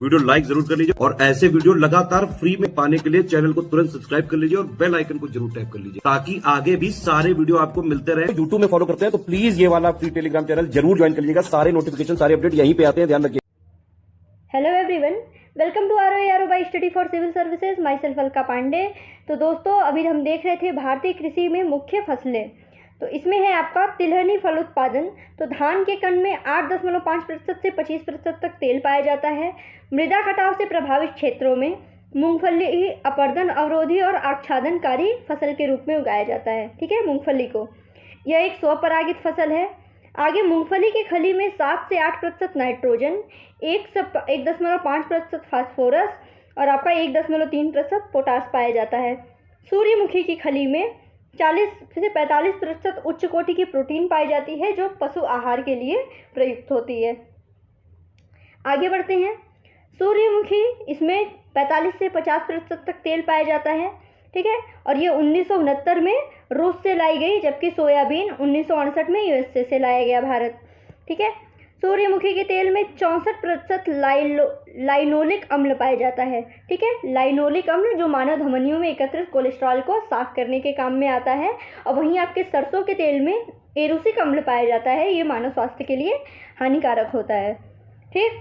Video like जरूर कर लीजिए और ऐसे वीडियो लगातार फ्री में पाने के लिए चैनल को तुरंत सब्सक्राइब कर लीजिए और बेल आइकन को जरूर टैप कर लीजिए ताकि आगे भी सारे वीडियो आपको मिलते रहे। यूट्यूब में फॉलो करते हैं तो प्लीज ये वाला फ्री टेलीग्राम चैनल जरूर ज्वाइन कर लीजिएगा। सारे नोटिफिकेशन सारे अपडेट यहीं पे आते हैं, ध्यान रखिए। Hello everyone, welcome to R by study for civil services. Myself Alka Pandey. तो दोस्तों, अभी हम देख रहे थे भारतीय कृषि में मुख्य फसलें। तो इसमें है आपका तिलहनी फल उत्पादन। तो धान के कण में 8.5% से 25% तक तेल पाया जाता है। मृदा कटाव से प्रभावित क्षेत्रों में मूंगफली अपर्दन अवरोधी और आच्छादनकारी फसल के रूप में उगाया जाता है। ठीक है, मूंगफली को यह एक स्वपरागित फसल है। आगे मूंगफली की खली में 7 से 8% नाइट्रोजन, 1.5% फास्फोरस और आपका 1.3% पोटास पाया जाता है। सूर्यमुखी की खली में 40 से 45% उच्च कोटि की प्रोटीन पाई जाती है जो पशु आहार के लिए प्रयुक्त होती है। आगे बढ़ते हैं। सूर्यमुखी इसमें 45 से 50% तक तेल पाया जाता है। ठीक है, और ये 1969 में रूस से लाई गई, जबकि सोयाबीन 1968 में यूएसए से लाया गया भारत। ठीक है, सूर्यमुखी के तेल में 64% लाइनोलिक अम्ल पाया जाता है। ठीक है, लाइनोलिक अम्ल जो मानव धमनियों में एकत्रित कोलेस्ट्रॉल को साफ करने के काम में आता है। और वहीं आपके सरसों के तेल में एरुसिक अम्ल पाया जाता है, ये मानव स्वास्थ्य के लिए हानिकारक होता है। ठीक,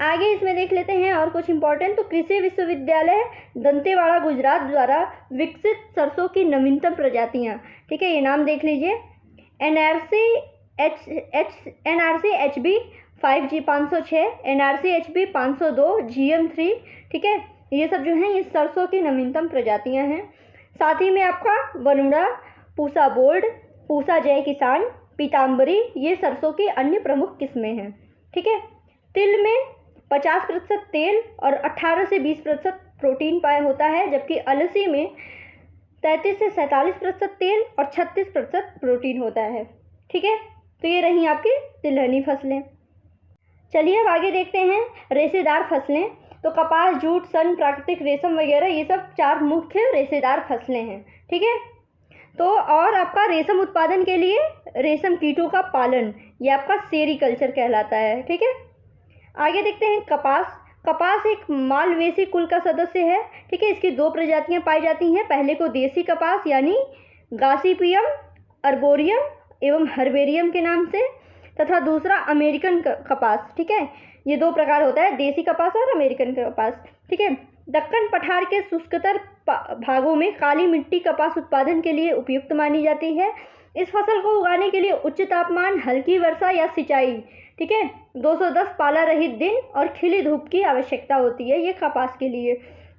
आगे इसमें देख लेते हैं और कुछ इंपॉर्टेंट। तो कृषि विश्वविद्यालय दंतेवाड़ा गुजरात द्वारा विकसित सरसों की नवीनतम प्रजातियां। ठीक है, ये नाम देख लीजिए। NRC HB 5G 506, NRC HB 502, GM3। ठीक है, ये सब जो हैं ये सरसों की नवीनतम प्रजातियां हैं। साथ ही में आपका वरुणा, पूसा बोल्ड, पूसा जय किसान, पीताम्बरी, ये सरसों की अन्य प्रमुख किस्में हैं। ठीक है, तिल में 50% तेल और 18 से 20% प्रोटीन पाया होता है, जबकि अलसी में 33 से 47% तेल और 36% प्रोटीन होता है। ठीक है, तो ये रही आपकी तिलहनी फसलें। चलिए अब आगे देखते हैं रेशेदार फसलें। तो कपास, जूट, सन, प्राकृतिक रेशम वगैरह ये सब 4 मुख्य रेशेदार फसलें हैं। ठीक है, तो और आपका रेशम उत्पादन के लिए रेशम कीटों का पालन, ये आपका सेरीकल्चर कहलाता है। ठीक है, आगे देखते हैं कपास। कपास एक मालवेसी कुल का सदस्य है। ठीक है, इसकी 2 प्रजातियां पाई जाती हैं। पहले को देसी कपास यानी गासीपियम अर्बोरियम एवं हर्बेरियम के नाम से, तथा दूसरा अमेरिकन कपास। ठीक है, ये 2 प्रकार होता है, देसी कपास और अमेरिकन कपास। ठीक है, दक्कन पठार के शुष्कतर भागों में काली मिट्टी कपास उत्पादन के लिए उपयुक्त मानी जाती है। इस फसल को उगाने के लिए उच्च तापमान, हल्की वर्षा या सिंचाई, ठीक है, 210 पाला रहित दिन और खिली धूप की आवश्यकता होती है ये कपास के लिए।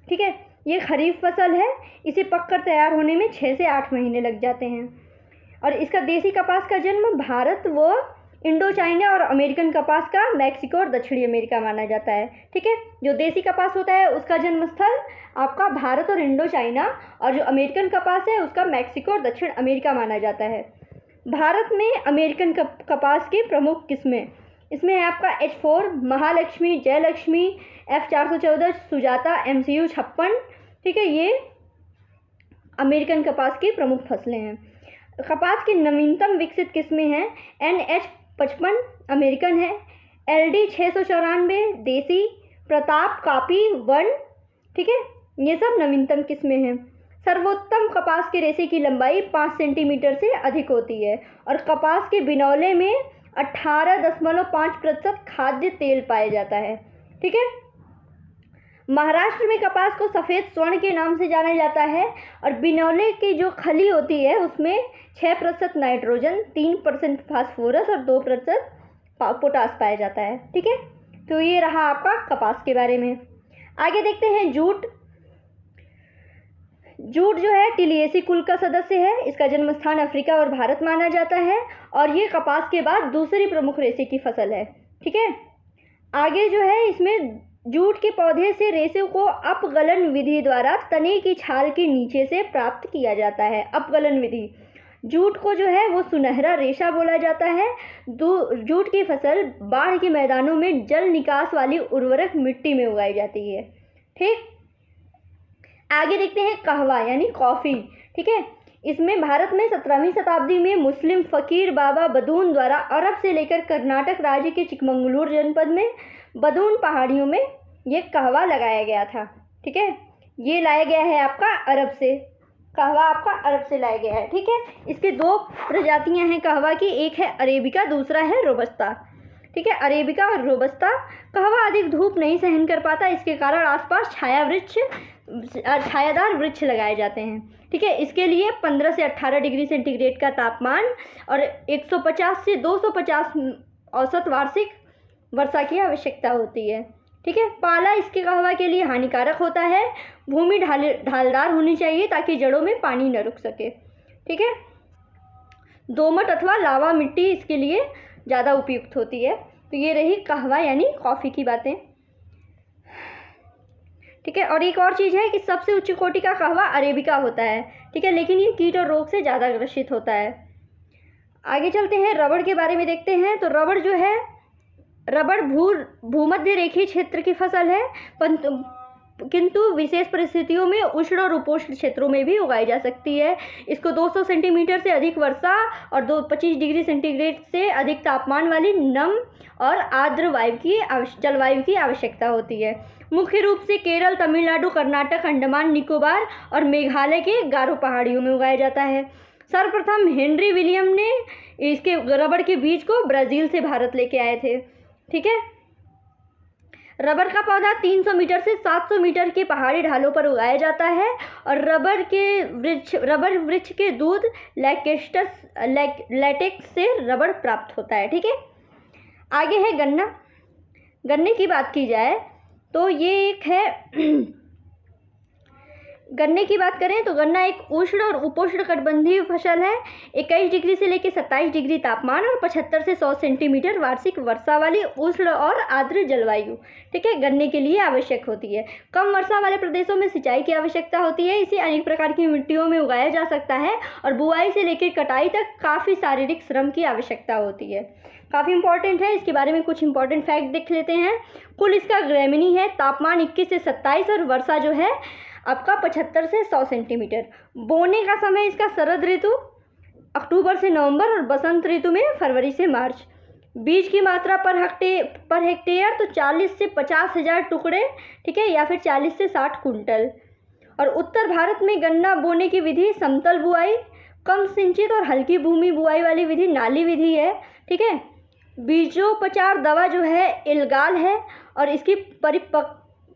ठीक है, ये खरीफ फसल है। इसे पककर तैयार होने में 6 से 8 महीने लग जाते हैं। और इसका देसी कपास का जन्म भारत व इंडो चाइना और अमेरिकन कपास का मैक्सिको और दक्षिणी अमेरिका माना जाता है। ठीक है, जो देसी कपास होता है उसका जन्म स्थल आपका भारत और इंडो चाइना, और जो अमेरिकन कपास है उसका मैक्सिको और दक्षिण अमेरिका माना जाता है। भारत में अमेरिकन कपास की प्रमुख किस्में, इसमें है आपका H4, Mahalakshmi, Jayalakshmi, F414, Sujata, MCU 56। ठीक है, ये अमेरिकन कपास की प्रमुख फसलें हैं। कपास की नवीनतम विकसित किस्में हैं NH55 अमेरिकन है, LD 694 देसी, प्रताप कापी 1। ठीक है, ये सब नवीनतम किस्में हैं। सर्वोत्तम कपास के रेशे की लंबाई 5 सेंटीमीटर से अधिक होती है और कपास के बिनौले में 18.5% खाद्य तेल पाया जाता है। ठीक है, महाराष्ट्र में कपास को सफ़ेद स्वर्ण के नाम से जाना जाता है और बिनौले की जो खली होती है उसमें 6% नाइट्रोजन, 3% फास्फोरस और 2% पोटास पाया जाता है। ठीक है, तो ये रहा आपका कपास के बारे में। आगे देखते हैं जूट। जूट जो है टिलिएसी कुल का सदस्य है। इसका जन्म स्थान अफ्रीका और भारत माना जाता है और ये कपास के बाद दूसरी प्रमुख रेशे की फसल है। ठीक है, आगे जो है इसमें जूट के पौधे से रेशे को अपगलन विधि द्वारा तने की छाल के नीचे से प्राप्त किया जाता है। अपगलन विधि, जूट को जो है वो सुनहरा रेशा बोला जाता है। जूट की फसल बाढ़ के मैदानों में जल निकास वाली उर्वरक मिट्टी में उगाई जाती है। ठीक, आगे देखते हैं कहवा यानी कॉफ़ी। ठीक है, इसमें भारत में 17वीं शताब्दी में मुस्लिम फ़कीर बाबा बदून द्वारा अरब से लेकर कर्नाटक राज्य के चिकमंगलूर जनपद में बदून पहाड़ियों में ये कहवा लगाया गया था। ठीक है, ये लाया गया है आपका अरब से, कहवा आपका अरब से लाया गया है। ठीक है, इसके दो प्रजातियां हैं कहवा की, एक है अरेबिका, दूसरा है रोबस्ता। ठीक है, अरेबिका और रोबस्ता। कहवा अधिक धूप नहीं सहन कर पाता, इसके कारण आसपास छायादार वृक्ष लगाए जाते हैं। ठीक है, इसके लिए 15 से 18 डिग्री सेंटीग्रेड का तापमान और 150 से 250 औसत वार्षिक वर्षा की आवश्यकता होती है। ठीक है, पाला इसके कहवा के लिए हानिकारक होता है। भूमि ढालदार होनी चाहिए ताकि जड़ों में पानी न रुक सके। ठीक है, दोमट अथवा लावा मिट्टी इसके लिए ज़्यादा उपयुक्त होती है। तो ये रही कहवा यानी कॉफ़ी की बातें। ठीक है, और एक और चीज़ है कि सबसे उच्च कोटि का कहवा अरेबिका होता है। ठीक है, लेकिन ये कीट और रोग से ज़्यादा ग्रसित होता है। आगे चलते हैं, रबड़ के बारे में देखते हैं। तो रबड़ जो है, रबड़ भूमध्य रेखीय क्षेत्र की फसल है, किंतु विशेष परिस्थितियों में उष्ण और उपोष्ण क्षेत्रों में भी उगाई जा सकती है। इसको 200 सेंटीमीटर से अधिक वर्षा और 25 डिग्री सेंटीग्रेड से अधिक तापमान वाली नम और आर्द्र जलवायु की आवश्यकता होती है। मुख्य रूप से केरल, तमिलनाडु, कर्नाटक, अंडमान निकोबार और मेघालय के गारो पहाड़ियों में उगाया जाता है। सर्वप्रथम हेनरी विलियम ने इसके रबड़ के बीज को ब्राज़ील से भारत लेके आए थे। ठीक है, रबर का पौधा 300 मीटर से 700 मीटर के पहाड़ी ढालों पर उगाया जाता है और रबर वृक्ष के दूध लैटेक्स से रबड़ प्राप्त होता है। ठीक है, आगे है गन्ना। गन्ने की बात की जाए तो ये एक है गन्ने की बात करें तो गन्ना एक उष्ण और उपोष्ण कटिबंधीय फसल है। 21 डिग्री से लेकर 27 डिग्री तापमान और 75 से 100 सेंटीमीटर वार्षिक वर्षा वाली उष्ण और आर्द्र जलवायु, ठीक है, गन्ने के लिए आवश्यक होती है। कम वर्षा वाले प्रदेशों में सिंचाई की आवश्यकता होती है। इसे अनेक प्रकार की मिट्टियों में उगाया जा सकता है और बुआई से लेकर कटाई तक काफ़ी शारीरिक श्रम की आवश्यकता होती है। काफ़ी इंपॉर्टेंट है, इसके बारे में कुछ इंपॉर्टेंट फैक्ट देख लेते हैं। कुल इसका ग्रैमिनी है, तापमान 21 से 27 और वर्षा जो है आपका 75 से 100 सेंटीमीटर। बोने का समय इसका शरद ऋतु अक्टूबर से नवंबर और बसंत ऋतु में फरवरी से मार्च। बीज की मात्रा पर हेक्टेयर तो 40 से 50 हज़ार टुकड़े, ठीक है, या फिर 40 से 60 कुंटल। और उत्तर भारत में गन्ना बोने की विधि समतल बुआई, कम सिंचित और हल्की भूमि बुआई वाली विधि नाली विधि है। ठीक है, बीजोपचार दवा जो है इल्गाल है और इसकी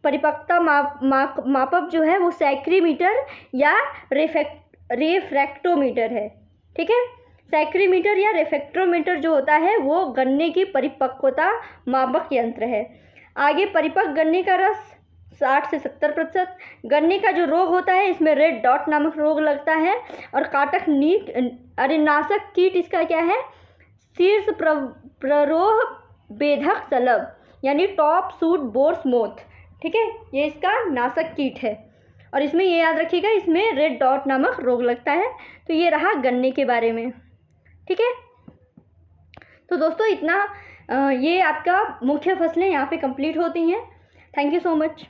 परिपक्वता मापक जो है वो सैक्रीमीटर या रेफ्रैक्टोमीटर है। ठीक है, सैक्रीमीटर या रेफ्रैक्टोमीटर जो होता है वो गन्ने की परिपक्वता मापक यंत्र है। आगे परिपक्व गन्ने का रस 60 से 70%। गन्ने का जो रोग होता है इसमें रेड डॉट नामक रोग लगता है और काटक नाशक कीट इसका क्या है, शीर्ष प्ररोह बेधक शलभ यानी टॉप सूट बोर्स मोथ। ठीक है, ये इसका नाशक कीट है और इसमें ये याद रखिएगा इसमें रेड डॉट नामक रोग लगता है। तो ये रहा गन्ने के बारे में। ठीक है, तो दोस्तों इतना ये आपका मुख्य फसलें यहाँ पे कंप्लीट होती हैं। Thank you so much.